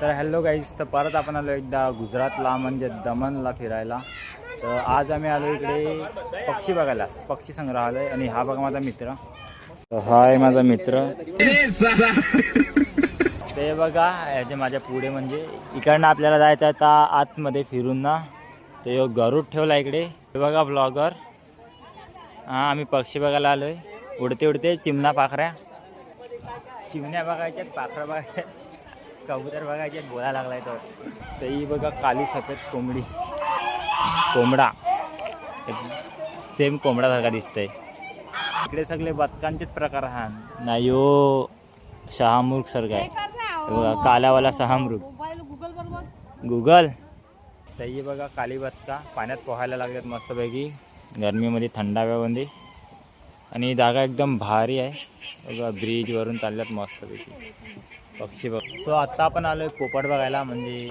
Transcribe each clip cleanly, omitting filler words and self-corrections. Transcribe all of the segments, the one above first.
तर hello guys, तर परत आपण आलो एकदा गुजरातला म्हणजे दमनला फिरायला. तर आज आम्ही आलो इकडे पक्षी बघायला, पक्षी संग्रहालय. आणि हा बघा माझा मित्र, हा आहे माझा मित्र. ते बघा याचे माझ्या पुढे, म्हणजे इकडनं आपल्याला जायचं आहे आता आतमध्ये फिरून ना. ते गरुड ठेवला इकडे. हे बघा ब्लॉगर. हां, आम्ही पक्षी बघायला आलो आहे. उडते उडते चिमणा पाखऱ्या, चिमण्या बघायच्यात, पाखरं बघायच्यात, कबूतर बघायच्यात. बोलायला लागलाय तो. तर ही बघा काली सफेद कोंबडी, कोंबडा सेम कोंबडासारखा दिसतंय. इकडे सगळे बदकांचेच प्रकार हा नाही. हो शहामृग सारखा आहे बघा, काल्यावाला शहामृग. गुगल. तर ही बघा काली बदका पाण्यात पोहायला लागल्यात मस्तपैकी गरमीमध्ये, थंडाव्यामध्ये. आणि जागा एकदम भारी आहे बघा, ब्रिजवरून चालल्यात मस्तपैकी पक्षी बघ. सो आत्ता आपण आलो आहे पोपट बघायला, म्हणजे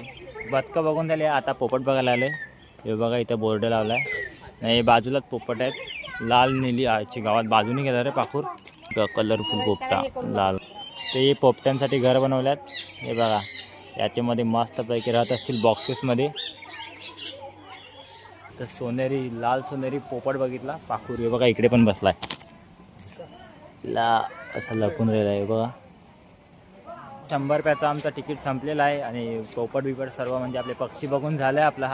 बदकं बघून झाले, आता पोपट बघायला आलो आहे. हे बघा इथं बोर्ड लावला आहे. नाही बाजूलाच पोपट आहेत, लाल निली आजची गावात बाजूने गेला रे पाखूर. कलरफुल पोपटा लाल. ते पोपट्यांसाठी घर बनवल्यात. हे बघा याच्यामध्ये मस्तपैकी राहत असतील बॉक्सेसमध्ये. तर सोनेरी, लाल सोनेरी पोपट बघितला पाखूर. हे बघा इकडे पण बसलाय, ला असं लपून राहिला आहे बघा. 100 रुपयाचं आमचं तिकीट संपलेलं आहे आणि पोपट बिपट सर्व म्हणजे आपले पक्षी बघून झालं आहे आपला.